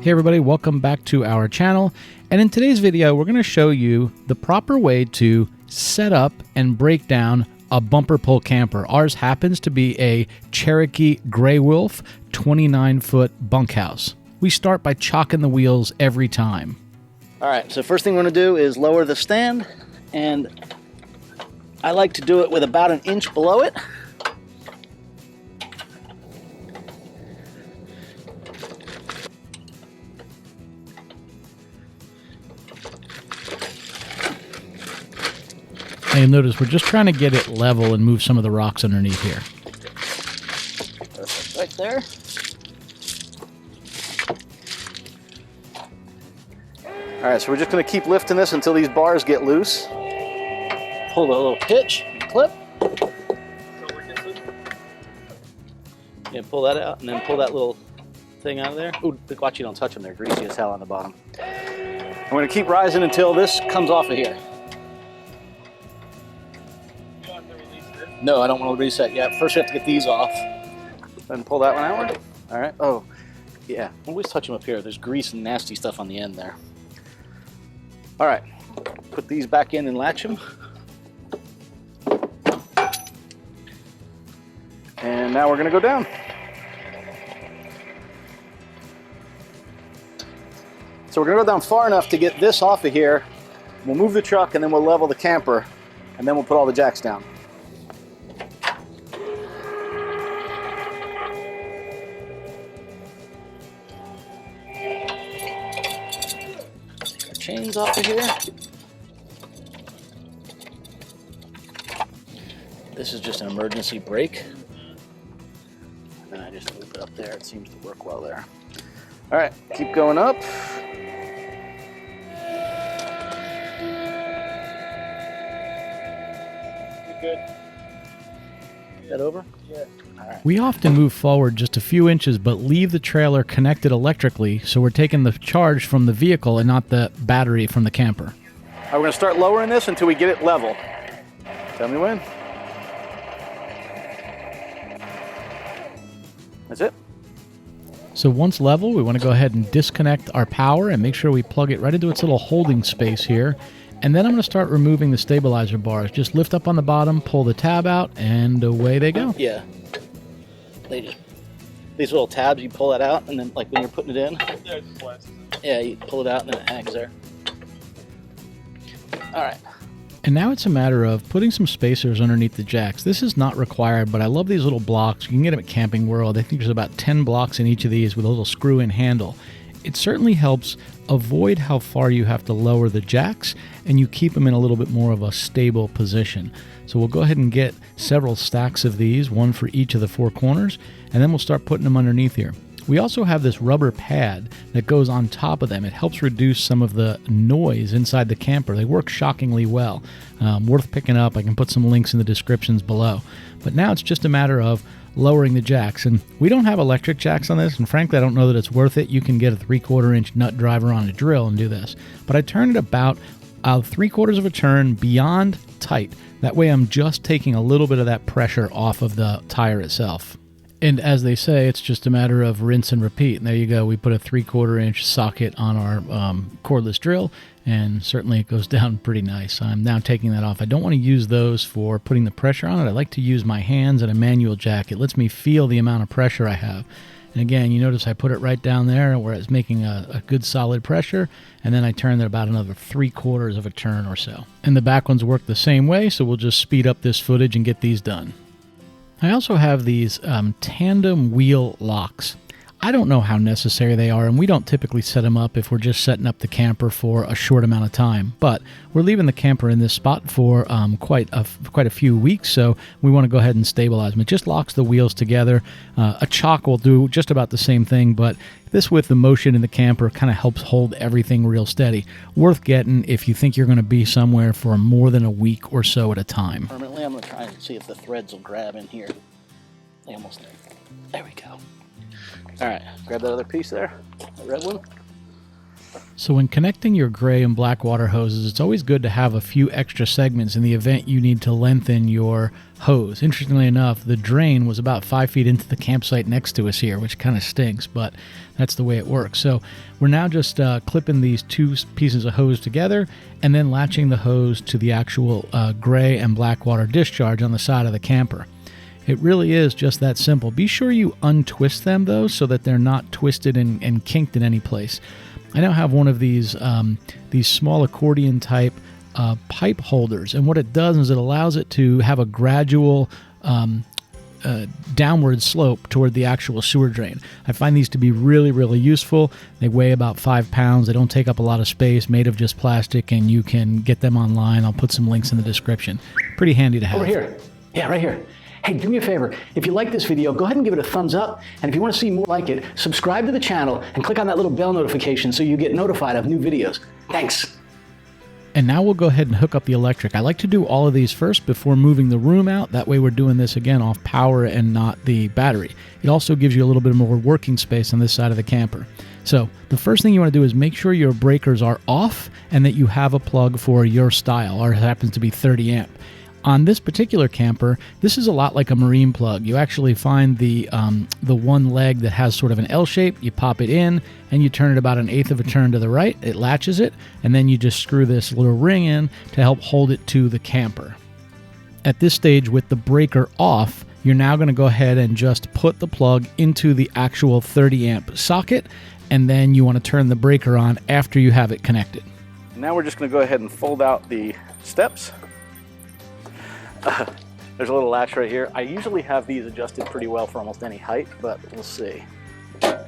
Hey everybody, welcome back to our channel. And in today's video, we're going to show you the proper way to set up and break down a bumper pull camper. Ours happens to be a Cherokee Grey Wolf 29-foot bunkhouse. We start by chocking the wheels every time. All right, so first thing we're going to do is lower the stand, and I like to do it with about an inch below it. Now you'll notice we're just trying to get it level and move some of the rocks underneath here. Perfect, right there. All right, so we're just going to keep lifting this until these bars get loose. Pull the little hitch, clip. Yeah, pull that out, and then pull that little thing out of there. Ooh, watch you don't touch them. They're greasy as hell on the bottom. I'm going to keep rising until this comes off of here. No, I don't want to reset yet. First, we have to get these off. Then pull that one outward. All right. Oh, yeah. Always touch them up here. There's grease and nasty stuff on the end there. All right. Put these back in and latch them. And now we're going to go down. So we're going to go down far enough to get this off of here. We'll move the truck, and then we'll level the camper, and then we'll put all the jacks down. Chains off of here. This is just an emergency brake. And then I just loop it up there. It seems to work well there. All right, keep going up. You good? That over? Yeah. Right. We often move forward just a few inches but leave the trailer connected electrically, so we're taking the charge from the vehicle and not the battery from the camper. All right, we're going to start lowering this until we get it level. Tell me when. That's it. So once level, we want to go ahead and disconnect our power and make sure we plug it right into its little holding space here. And then I'm going to start removing the stabilizer bars. Just lift up on the bottom, pull the tab out, and away they go. Yeah. These little tabs, you pull that out, and then like when you're putting it in, yeah, you pull it out and then it hangs there. All right. And now it's a matter of putting some spacers underneath the jacks. This is not required, but I love these little blocks. You can get them at Camping World. I think there's about 10 blocks in each of these with a little screw-in handle. It certainly helps avoid how far you have to lower the jacks, and you keep them in a little bit more of a stable position. So we'll go ahead and get several stacks of these, one for each of the four corners, and then we'll start putting them underneath here. We also have this rubber pad that goes on top of them. It helps reduce some of the noise inside the camper. They work shockingly well. Worth picking up. I can put some links in the descriptions below. But now it's just a matter of lowering the jacks. And we don't have electric jacks on this, and frankly, I don't know that it's worth it. You can get a 3/4 inch nut driver on a drill and do this. But I turned it about 3/4 of a turn beyond tight. That way I'm just taking a little bit of that pressure off of the tire itself. And as they say, it's just a matter of rinse and repeat. And there you go. We put a 3/4 inch socket on our cordless drill, and certainly it goes down pretty nice. I'm now taking that off. I don't want to use those for putting the pressure on it. I like to use my hands and a manual jack. It lets me feel the amount of pressure I have. And again, you notice I put it right down there where it's making a good solid pressure, and then I turn it about another 3/4 of a turn or so. And the back ones work the same way, so we'll just speed up this footage and get these done. I also have these tandem wheel locks. I don't know how necessary they are, and we don't typically set them up if we're just setting up the camper for a short amount of time. But we're leaving the camper in this spot for quite a few weeks, so we want to go ahead and stabilize them. It just locks the wheels together. A chock will do just about the same thing, but this with the motion in the camper kind of helps hold everything real steady. Worth getting if you think you're going to be somewhere for more than a week or so at a time. Permanently, I'm going to try and see if the threads will grab in here. They almost there. There we go. All right, grab that other piece there, that red one. So when connecting your gray and black water hoses, it's always good to have a few extra segments in the event you need to lengthen your hose. Interestingly enough, the drain was about 5 feet into the campsite next to us here, which kind of stinks, but that's the way it works. So we're now just clipping these two pieces of hose together and then latching the hose to the actual gray and black water discharge on the side of the camper. It really is just that simple. Be sure you untwist them, though, so that they're not twisted and kinked in any place. I now have one of these small accordion type pipe holders, and what it does is it allows it to have a gradual downward slope toward the actual sewer drain. I find these to be really, really useful. They weigh about 5 pounds. They don't take up a lot of space, made of just plastic, and you can get them online. I'll put some links in the description. Pretty handy to have. Over here. Yeah, right here. Hey, do me a favor. If you like this video, go ahead and give it a thumbs up. And if you want to see more like it, subscribe to the channel and click on that little bell notification so you get notified of new videos. Thanks. And now we'll go ahead and hook up the electric. I like to do all of these first before moving the room out. That way we're doing this again off power and not the battery. It also gives you a little bit more working space on this side of the camper. So the first thing you want to do is make sure your breakers are off and that you have a plug for your style, or it happens to be 30 amp. On this particular camper, this is a lot like a marine plug. You actually find the one leg that has sort of an L shape, you pop it in, and you turn it about 1/8 of a turn to the right, it latches it, and then you just screw this little ring in to help hold it to the camper. At this stage, with the breaker off, you're now going to go ahead and just put the plug into the actual 30 amp socket, and then you want to turn the breaker on after you have it connected. Now we're just going to go ahead and fold out the steps. There's a little latch right here. I usually have these adjusted pretty well for almost any height, but we'll see. Yeah,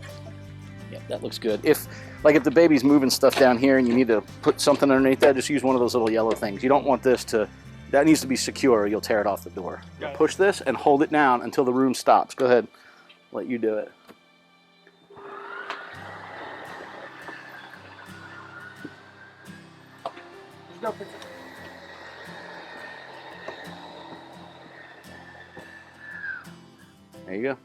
that looks good. If the baby's moving stuff down here and you need to put something underneath that, just use one of those little yellow things. You don't want this to, that needs to be secure or you'll tear it off the door. Push this and hold it down until the room stops. Go ahead, let you do it. There you go.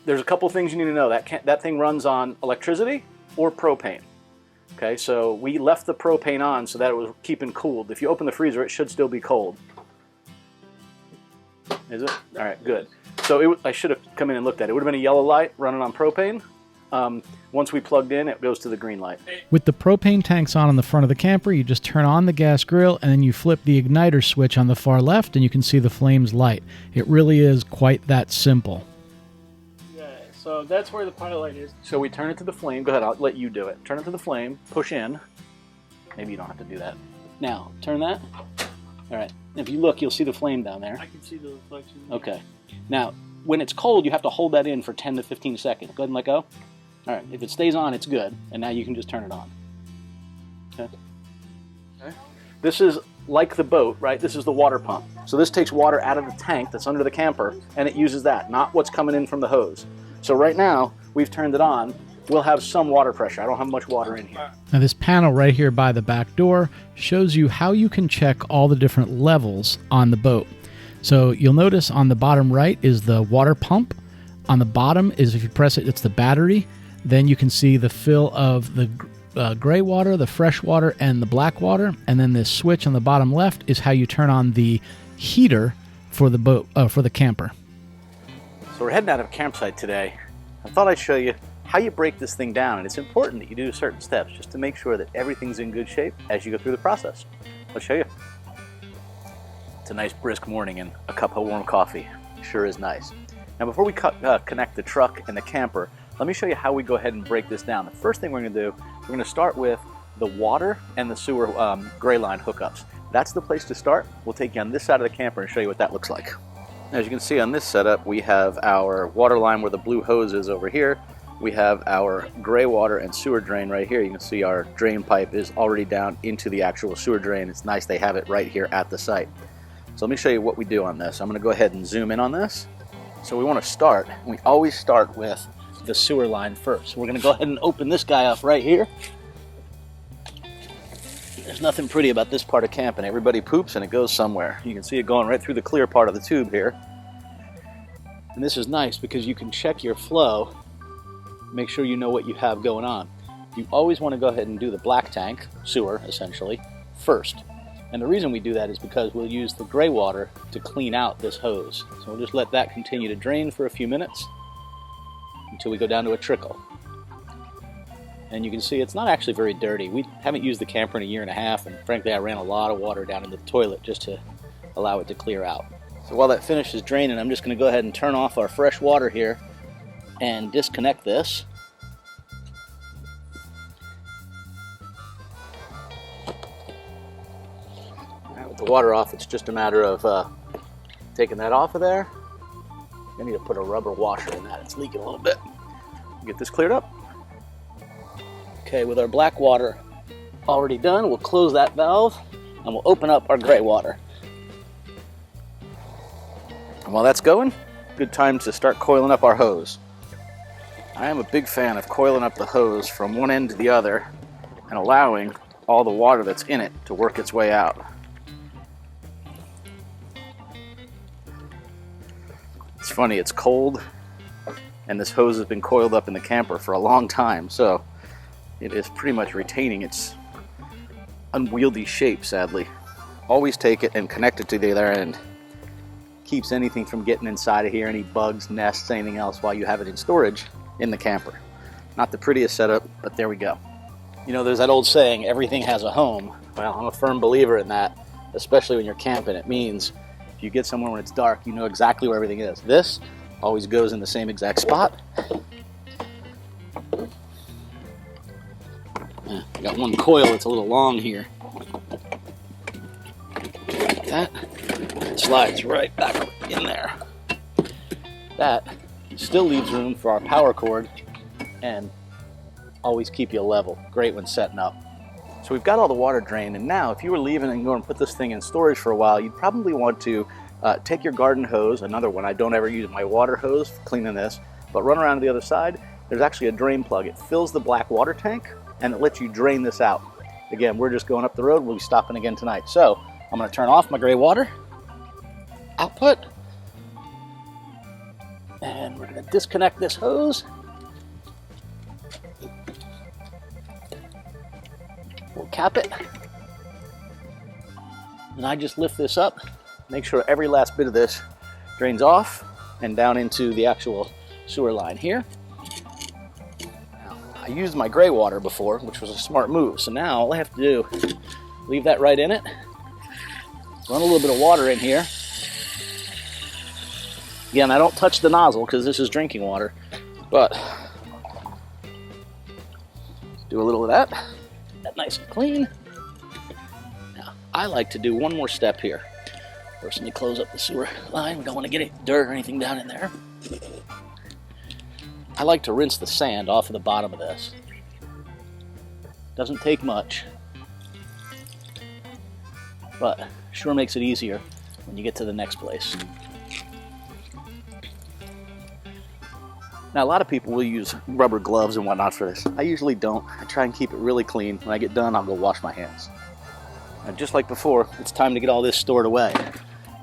There's a couple things you need to know. That thing runs on electricity or propane. Okay, so we left the propane on so that it was keeping cooled. If you open the freezer, it should still be cold. Is it? All right, good. So I should have come in and looked at it. It would have been a yellow light running on propane. Once we plugged in, it goes to the green light. With the propane tanks on the front of the camper, you just turn on the gas grill and then you flip the igniter switch on the far left and you can see the flames light. It really is quite that simple. Yeah, so that's where the pilot light is. So we turn it to the flame. Go ahead, I'll let you do it. Turn it to the flame, push in. Maybe you don't have to do that. Now, turn that. All right, if you look, you'll see the flame down there. I can see the reflection. Okay. Now, when it's cold, you have to hold that in for 10 to 15 seconds. Go ahead and let go. All right, if it stays on, it's good, and now you can just turn it on. Okay. This is like the boat, right? This is the water pump. So this takes water out of the tank that's under the camper, and it uses that, not what's coming in from the hose. So right now, we've turned it on. We'll have some water pressure. I don't have much water in here. Now this panel right here by the back door shows you how you can check all the different levels on the boat. So you'll notice on the bottom right is the water pump. On the bottom is, if you press it, it's the battery. Then you can see the fill of the gray water, the fresh water, and the black water. And then this switch on the bottom left is how you turn on the heater for the boat, for the camper. So we're heading out of a campsite today. I thought I'd show you how you break this thing down, and it's important that you do certain steps just to make sure that everything's in good shape as you go through the process. Let's show you. It's a nice brisk morning and a cup of warm coffee. Sure is nice. Now before we connect the truck and the camper, let me show you how we go ahead and break this down. The first thing we're going to do, we're going to start with the water and the sewer gray line hookups. That's the place to start. We'll take you on this side of the camper and show you what that looks like. As you can see on this setup, we have our water line where the blue hose is over here. We have our gray water and sewer drain right here. You can see our drain pipe is already down into the actual sewer drain. It's nice they have it right here at the site. So let me show you what we do on this. I'm going to go ahead and zoom in on this. So we want to start, we always start with the sewer line first. We're going to go ahead and open this guy up right here. There's nothing pretty about this part of camping. Everybody poops and it goes somewhere. You can see it going right through the clear part of the tube here. And this is nice because you can check your flow, make sure you know what you have going on. you always want to go ahead and do the black tank, sewer essentially, first. And the reason we do that is because we'll use the gray water to clean out this hose. So we'll just let that continue to drain for a few minutes until we go down to a trickle. And you can see it's not actually very dirty. We haven't used the camper in a year and a half, and frankly I ran a lot of water down into the toilet just to allow it to clear out. So while that finishes draining, I'm just going to go ahead and turn off our fresh water here and disconnect this. With the water off, it's just a matter of taking that off of there. I need to put a rubber washer in that. It's leaking a little bit. Get this cleared up. Okay, with our black water already done, we'll close that valve and we'll open up our gray water. And while that's going, good time to start coiling up our hose. I am a big fan of coiling up the hose from one end to the other and allowing all the water that's in it to work its way out. It's funny, it's cold and this hose has been coiled up in the camper for a long time, so it is pretty much retaining its unwieldy shape, sadly. Always take it and connect it to the other end. Keeps anything from getting inside of here, any bugs, nests, anything else while you have it in storage in the camper. Not the prettiest setup, but there we go. You know, there's that old saying, everything has a home. Well, I'm a firm believer in that, especially when you're camping. It means if you get somewhere when it's dark, you know exactly where everything is. This always goes in the same exact spot. I got one coil that's a little long here. Like that. It slides right back in there. That still leaves room for our power cord and always keep you level. Great when setting up. So we've got all the water drained, and now if you were leaving and going to put this thing in storage for a while, you'd probably want to take your garden hose, another one. I don't ever use my water hose for cleaning this, but run around to the other side. There's actually a drain plug. It fills the black water tank and it lets you drain this out. Again, we're just going up the road. We'll be stopping again tonight. So I'm going to turn off my gray water output, and we're going to disconnect this hose. We'll cap it, and I just lift this up, make sure every last bit of this drains off and down into the actual sewer line here. Now, I used my gray water before, which was a smart move, so now all I have to do, leave that right in it, run a little bit of water in here. Again, I don't touch the nozzle because this is drinking water, but do a little of that. Get that nice and clean. Now, I like to do one more step here. First, let me close up the sewer line. We don't want to get any dirt or anything down in there. I like to rinse the sand off of the bottom of this. Doesn't take much, but sure makes it easier when you get to the next place. Now, a lot of people will use rubber gloves and whatnot for this. I usually don't. I try and keep it really clean. When I get done, I'll go wash my hands. And just like before, it's time to get all this stored away.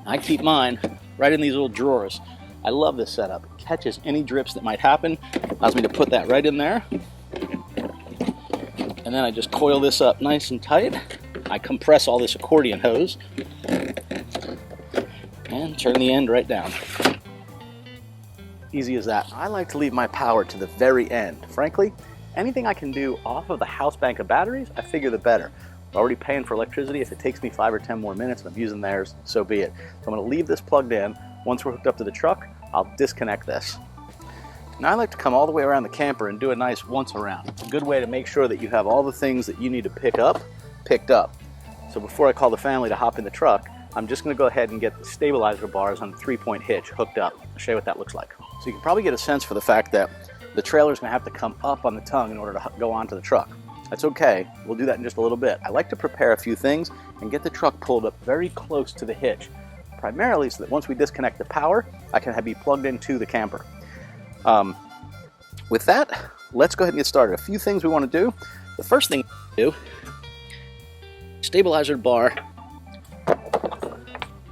I keep mine right in these little drawers. I love this setup. It catches any drips that might happen. Allows me to put that right in there. And then I just coil this up nice and tight. I compress all this accordion hose and turn the end right down. Easy as that. I like to leave my power to the very end. Frankly, anything I can do off of the house bank of batteries, I figure the better. I'm already paying for electricity. If it takes me 5 or 10 more minutes and I'm using theirs, so be it. So I'm going to leave this plugged in. Once we're hooked up to the truck, I'll disconnect this. Now I like to come all the way around the camper and do a nice once around. It's a good way to make sure that you have all the things that you need to pick up, picked up. So before I call the family to hop in the truck, I'm just going to go ahead and get the stabilizer bars on the 3-point hitch hooked up. I'll show you what that looks like. So you can probably get a sense for the fact that the trailer's going to have to come up on the tongue in order to go onto the truck. That's okay. We'll do that in just a little bit. I like to prepare a few things and get the truck pulled up very close to the hitch, primarily so that once we disconnect the power, I can be plugged into the camper. With that, let's go ahead and get started. A few things we want to do. The first thing to do, stabilizer bar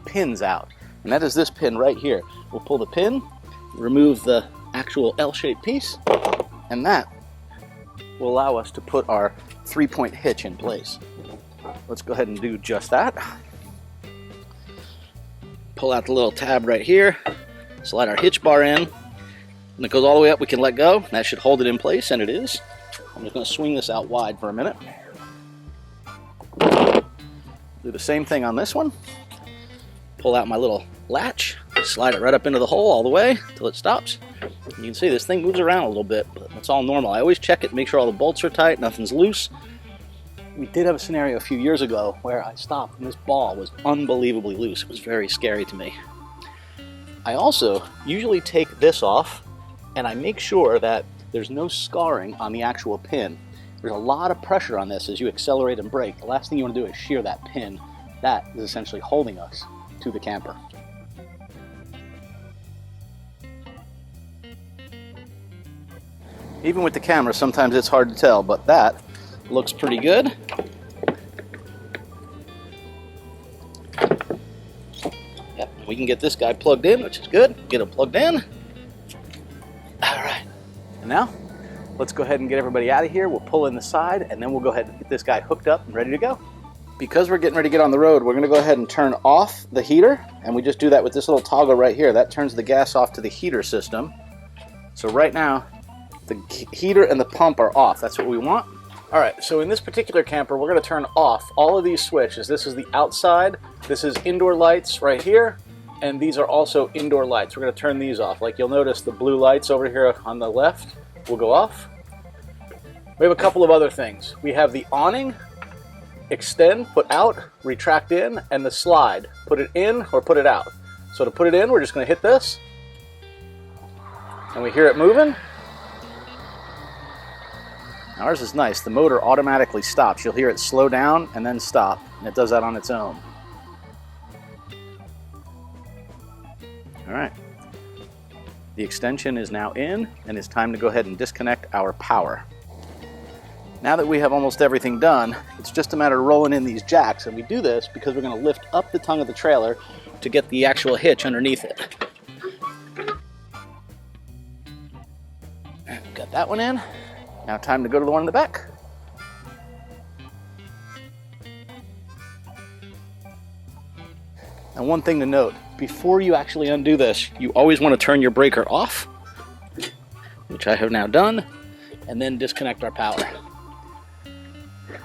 pins out, and that is this pin right here. We'll pull the pin, remove the actual L-shaped piece, and that will allow us to put our 3-point hitch in place. Let's go ahead and do just that. Pull out the little tab right here, slide our hitch bar in. When it goes all the way up, we can let go. That should hold it in place, and it is. I'm just going to swing this out wide for a minute. Do the same thing on this one. Pull out my little latch, slide it right up into the hole all the way until it stops. You can see this thing moves around a little bit, but that's all normal. I always check it, make sure all the bolts are tight, nothing's loose. We did have a scenario a few years ago where I stopped and this ball was unbelievably loose. It was very scary to me. I also usually take this off and I make sure that there's no scarring on the actual pin. There's a lot of pressure on this as you accelerate and brake. The last thing you want to do is shear that pin. That is essentially holding us to the camper. Even with the camera, sometimes it's hard to tell, but that looks pretty good. Yep, we can get this guy plugged in, which is good. Get him plugged in. All right. And now, let's go ahead and get everybody out of here. We'll pull in the side, and then we'll go ahead and get this guy hooked up and ready to go. Because we're getting ready to get on the road, we're going to go ahead and turn off the heater, and we just do that with this little toggle right here. That turns the gas off to the heater system. So right now, the heater and the pump are off. That's what we want. All right, so in this particular camper, we're going to turn off all of these switches. This is the outside, this is indoor lights right here, and these are also indoor lights. We're going to turn these off. Like you'll notice the blue lights over here on the left will go off. We have a couple of other things. We have the awning, extend, put out, retract in, and the slide, put it in or put it out. So to put it in, we're just going to hit this, and we hear it moving. Ours is nice. The motor automatically stops. You'll hear it slow down and then stop, and it does that on its own. All right. The extension is now in, and it's time to go ahead and disconnect our power. Now that we have almost everything done, it's just a matter of rolling in these jacks, and we do this because we're going to lift up the tongue of the trailer to get the actual hitch underneath it. Got that one in. Now time to go to the one in the back. And one thing to note, before you actually undo this, you always want to turn your breaker off, which I have now done, and then disconnect our power.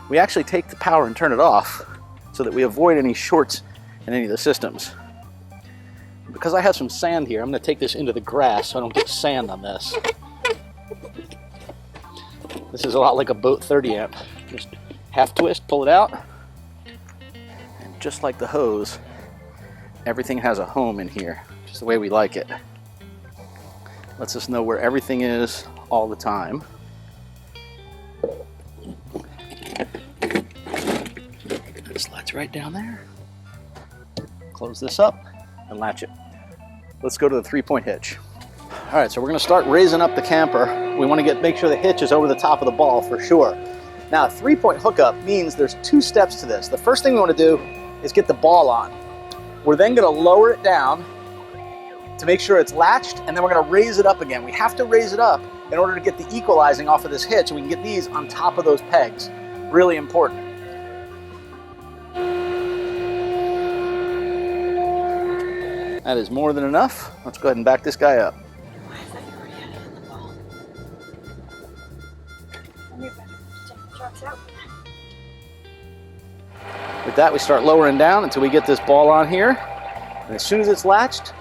We actually take the power and turn it off so that we avoid any shorts in any of the systems. Because I have some sand here, I'm going to take this into the grass so I don't get sand on this. This is a lot like a boat 30 amp. Just half twist, pull it out. And just like the hose, everything has a home in here, just the way we like it. Lets us know where everything is all the time. It slides right down there. Close this up and latch it. Let's go to the 3-point hitch. All right, so we're gonna start raising up the camper. We wanna make sure the hitch is over the top of the ball for sure. Now, a 3-point hookup means there's 2 steps to this. The first thing we wanna do is get the ball on. We're then gonna lower it down to make sure it's latched, and then we're gonna raise it up again. We have to raise it up in order to get the equalizing off of this hitch, and we can get these on top of those pegs. Really important. That is more than enough. Let's go ahead and back this guy up. With that, we start lowering down until we get this ball on here. And as soon as it's latched,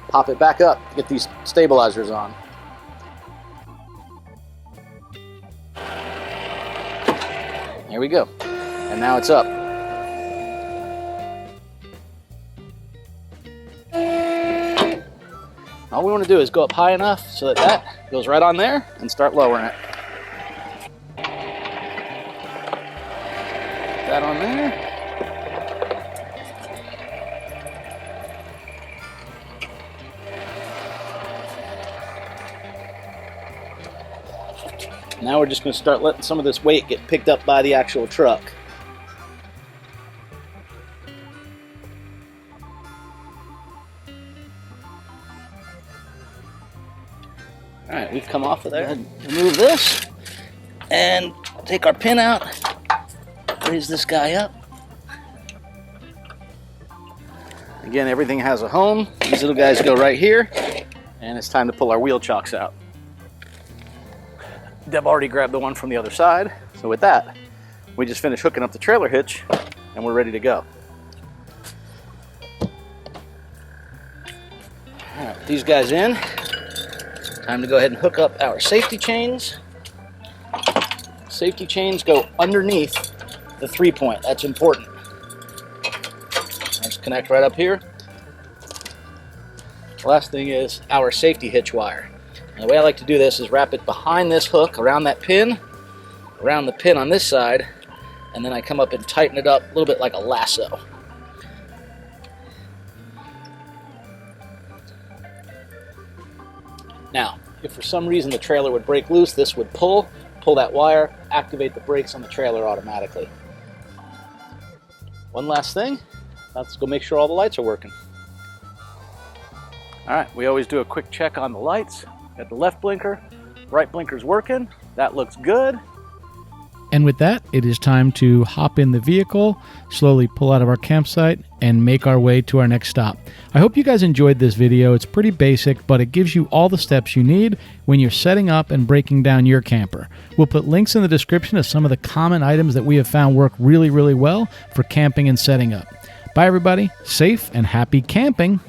pop it back up to get these stabilizers on. There we go. And now it's up. All we want to do is go up high enough so that that goes right on there and start lowering it. That on there. Now we're just going to start letting some of this weight get picked up by the actual truck. All right, we've come off of there. Remove this, And take our pin out, raise this guy up. Again, everything has a home. These little guys go right here, and it's time to pull our wheel chocks out. Deb already grabbed the one from the other side, so with that, we just finished hooking up the trailer hitch, and we're ready to go. All right, these guys in. Time to go ahead and hook up our safety chains. Safety chains go underneath the 3-point. That's important. Let's connect right up here. The last thing is our safety hitch wire. And the way I like to do this is wrap it behind this hook, around that pin, around the pin on this side, and then I come up and tighten it up a little bit like a lasso. Now, if for some reason the trailer would break loose, this would pull that wire, activate the brakes on the trailer automatically. One last thing, let's go make sure all the lights are working. All right, we always do a quick check on the lights. Got the left blinker, right blinker's working. That looks good. And with that, it is time to hop in the vehicle, slowly pull out of our campsite, and make our way to our next stop. I hope you guys enjoyed this video. It's pretty basic, but it gives you all the steps you need when you're setting up and breaking down your camper. We'll put links in the description of some of the common items that we have found work really, really well for camping and setting up. Bye, everybody. Safe and happy camping.